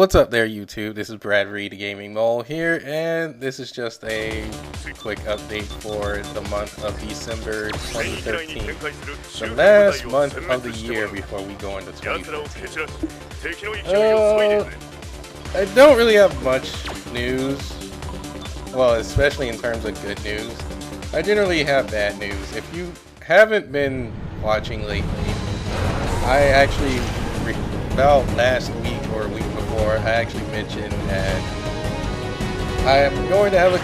What's up there, YouTube? This is Brad Reed, Gaming Mole here, and this is just a quick update for the month of December 2013, the last month of the year before we go into 2014. I don't really have much news, well, especially in terms of good news. I generally have bad news. If you haven't been watching lately, I actually, about last week or a week before, I actually mentioned that I'm going to have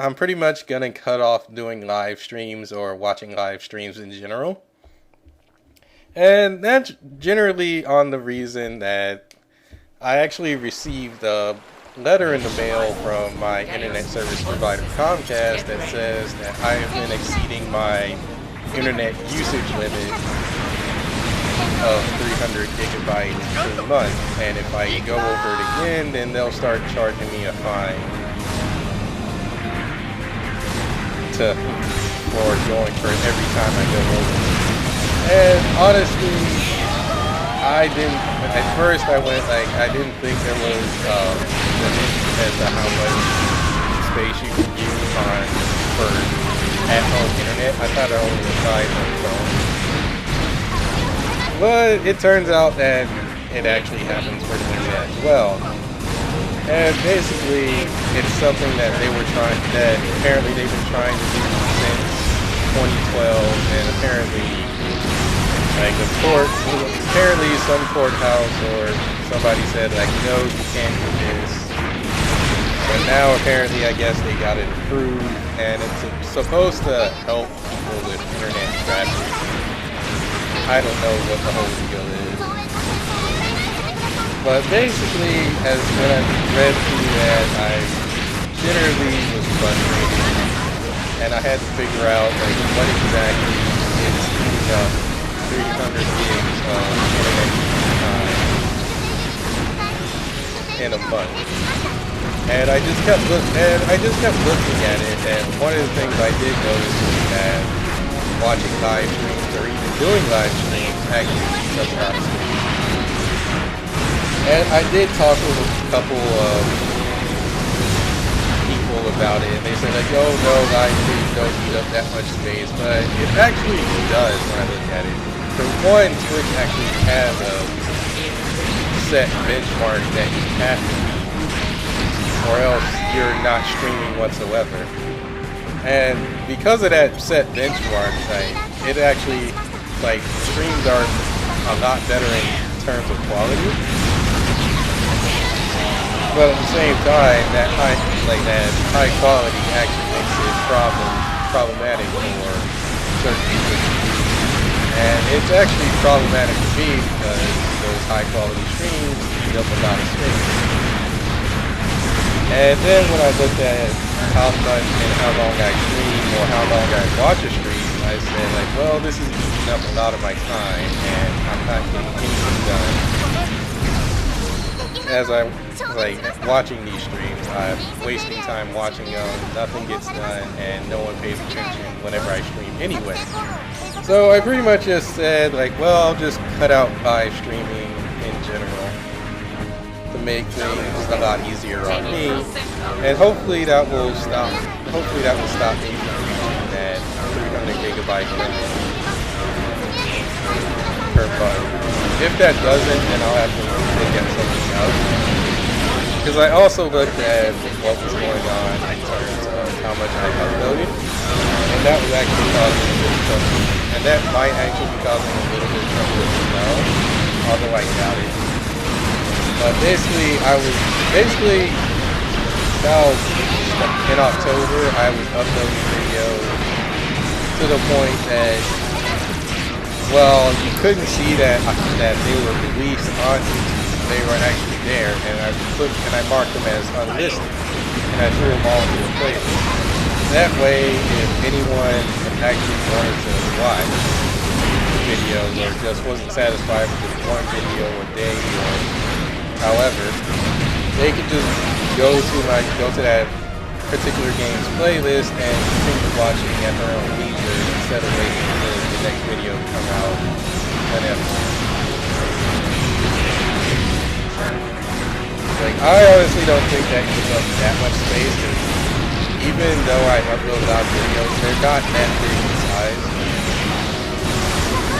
I'm pretty much going to cut off doing live streams or watching live streams in general. And that's generally on the reason that I actually received a letter in the mail from my internet service provider Comcast that says that I have been exceeding my internet usage limit of 300 gigabytes per month, and if I go over it again, then they'll start charging me a fine for going for it every time I go over. And honestly, at first I didn't think there was limit as to how much space you can use for at-home internet. I thought it only applied on the phone. But it turns out that it actually happens for the internet as well. And basically, it's something that apparently they've been trying to do since 2012, and apparently some courthouse or somebody said no, you can't do this. But now apparently I guess they got it approved, and it's supposed to help people with internet traffic. I don't know what the whole deal is. But basically, when I read through that, I generally was frustrated, and I had to figure out what exactly is eating up 300 gigs of internet time in a month. And I just kept looking at it, and one of the things I did notice was that watching live streams or even doing live streams actually eats up a lot of space. And I did talk with a couple of people about it, and they said oh no, live streams don't eat up that much space, but it actually does when I look at it. For one, Twitch actually has a set benchmark that you have to meet, or else you're not streaming whatsoever. And because of that set benchmark, it actually, streams are a lot better in terms of quality. But at the same time, that high quality actually makes it problematic for certain people. And it's actually problematic for me because those high quality streams eat up a lot of space. And then when I looked at how much and how long I stream or how long I watch a stream, I said well, this is eating up a lot of my time and I'm not getting anything done. As I'm watching these streams, I'm wasting time watching them, nothing gets done, and no one pays attention whenever I stream anyway. So I pretty much just said well, I'll just cut out live streaming in general to make things a lot easier on me, and hopefully that will stop me from reaching that 300 gigabyte limit per month. If that doesn't, then I'll have to look at something else, because I also looked at what was going on in terms of how much I uploaded, and that was actually causing a bit of trouble, and that might actually be causing a little bit of trouble as well, although I doubt it. But basically, now in October, I was uploading videos to the point that, well, you couldn't see that they were released on YouTube. They were actually there, and I marked them as unlisted, and I threw them all into a playlist. That way, if anyone actually wanted to watch videos or just wasn't satisfied with just one video a day or however, they could just go to that particular game's playlist and continue watching at their own leisure instead of waiting for the next video to come out whenever. I honestly don't think that gives up that much space, because even though I upload a lot of videos, they're not that big in size.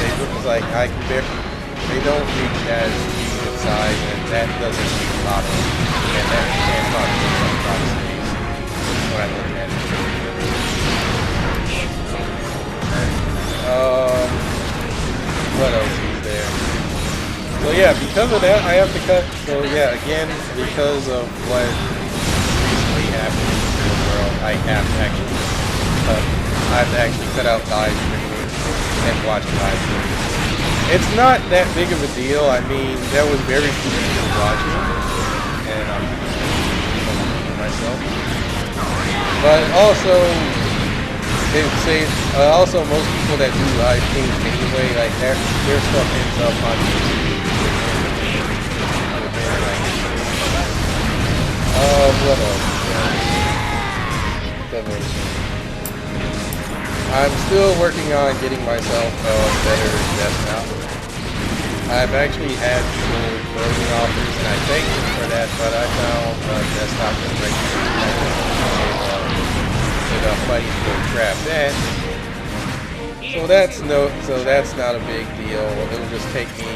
They look like they don't reach as big in size, and that doesn't need a lot of, and that can't cause a lot of space when I look at it. What else is there? So yeah, because of that, I have to cut. So yeah, again, because of what recently happened in the world, I have to actually cut out live streaming and watch live streaming. It's not that big of a deal. I mean, there was very few people watching, and I'm myself. But also, also most people that do live streams anyway, like their stuff ends up on YouTube. What else? I'm still working on getting myself a better desktop. I've actually had people throw me offers, and I thank them for that, but I found a desktop that's right enough money to go grab that. So that's not a big deal. It'll just take me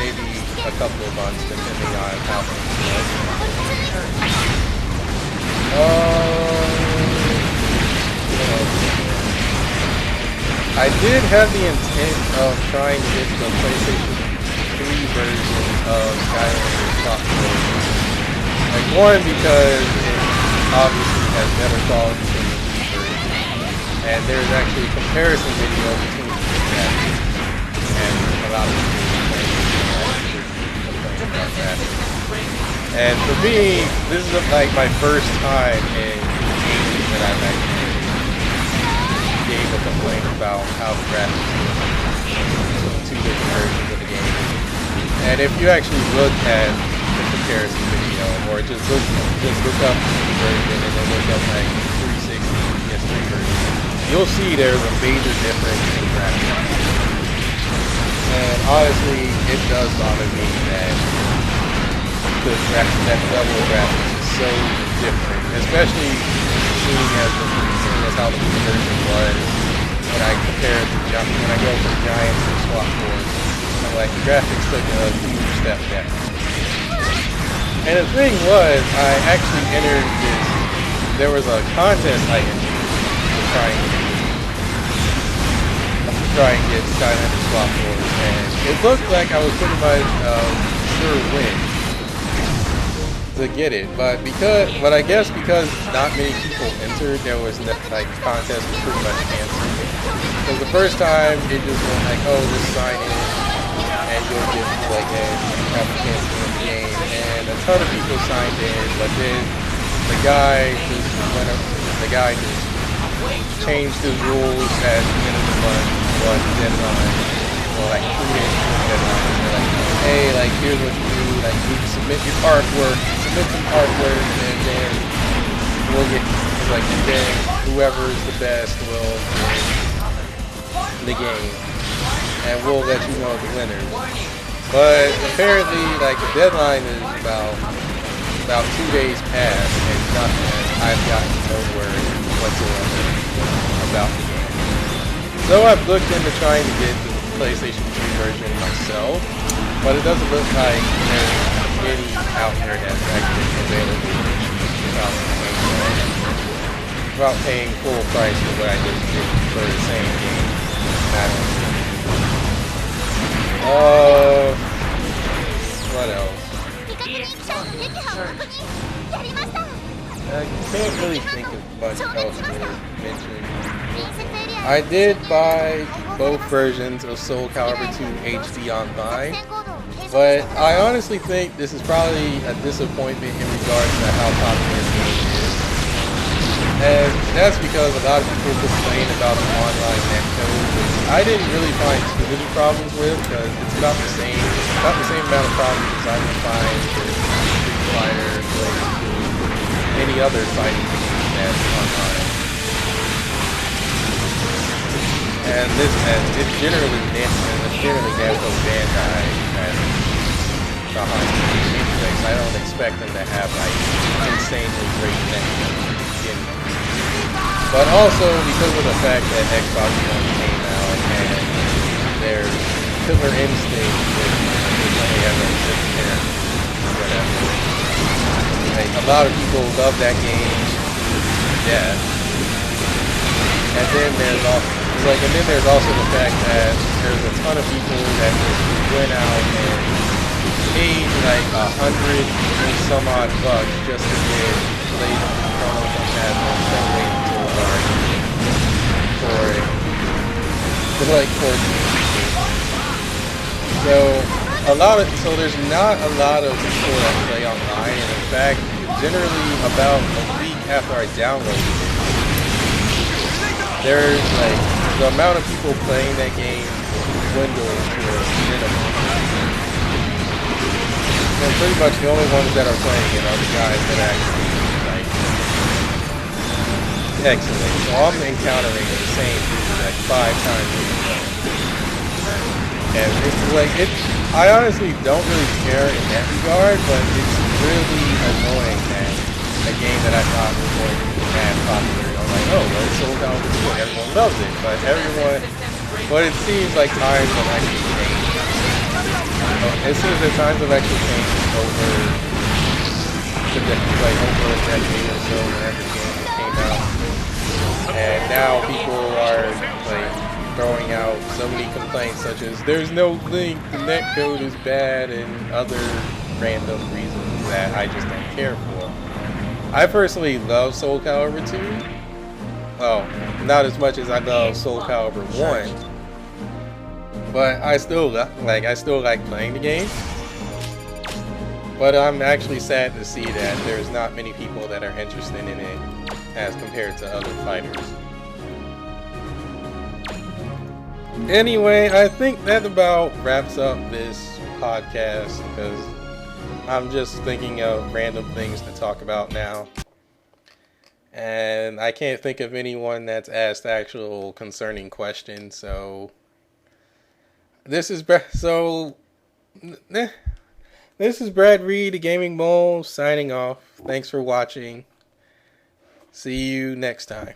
maybe a couple of months depending on how things go. I did have the intent of trying to get the PlayStation 3 version of Skylanders Clockwork. Like, one, because it obviously has better quality than the Wii version, and there's actually a comparison video between the two graphics, and a lot of people complain about that. And for me, this is like my first time in gaming that I've actually gave a complaint about how the graphics look between two different versions of the game. And if you actually look at the comparison video, or just look up the version and then look up like 360 PS3 version, you'll see there's a major difference in graphics. And honestly, it does bother me that that level of graphics is so different, especially seeing as how the Wii version was when I compared when I go from Giants to Swap Force. I'm like, the graphics took a huge step down. And the thing was, I actually entered this. There was a contest I entered to try and get Skylanders Swap Force, and it looked like I was pretty much sure win to get it, but I guess because not many people entered, there was like the contest was pretty much canceled. Because the first time it just went like, oh, just sign in and you'll get like have a chance to win the game, and a ton of people signed in, but then the guy just changed his rules at the end of the month, or the deadline, or like 3 days before the deadline, and they're like, hey, like here's what you do, like you submit your artwork. Submit some artwork, and then we'll get like, and then whoever's the best will win the game, and we'll let you know the winners. But apparently, like the deadline is about 2 days past, and nothing. I've gotten no word whatsoever about the game. So I've looked into trying to get the PlayStation 2 version myself, but it doesn't look like there's any out there that's actually available without paying full price for what I just did for the same game. What else? I can't really think of much else to mention. I did buy both versions of Soul Calibur 2 HD Online, but I honestly think this is probably a disappointment in regards to how popular the game is. And that's because a lot of people complain about the online netcode, which I didn't really find too many problems with, because it's about the same amount of problems as I would find with Street Fighter, any other fighting game that's online. And it's generally Namco Bandai that's behind it. graphics, I don't expect them to have like insanely great next-gen. But also because of the fact that Xbox One came out and their Killer Instinct, which only has like 6 characters, whatever. Like, a lot of people love that game. Yeah. And then there's also the fact that there's a ton of people that just went out and paid like $100 and some odd bucks just to get Blades of the Chrono Phantasm instead of waiting until for so there's not a lot of people that play online, and in fact, generally about a week after I downloaded it, there's like the amount of people playing that game dwindles to a minimum. And pretty much the only ones that are playing it are the guys that actually like excellent. So I'm encountering the same dude like 5 times a day. And it's like I honestly don't really care in that regard, but it's really annoying that a game that I thought was going to be mad popular, I'm like, oh, well, it's sold out, everyone loves it, but it seems like times have actually changed. It seems that times have actually changed over a decade or so whenever the game came out. And now people are like throwing out so many complaints such as there's no link, the netcode is bad, and other random reasons that I just don't care for. I personally love Soul Calibur 2. Well, not as much as I love Soul Calibur 1. But I still like playing the game. But I'm actually sad to see that there's not many people that are interested in it as compared to other fighters. Anyway, I think that about wraps up this podcast because I'm just thinking of random things to talk about now. And I can't think of anyone that's asked actual concerning questions, so this is Brad Reed, the Gaming Mole, signing off. Thanks for watching. See you next time.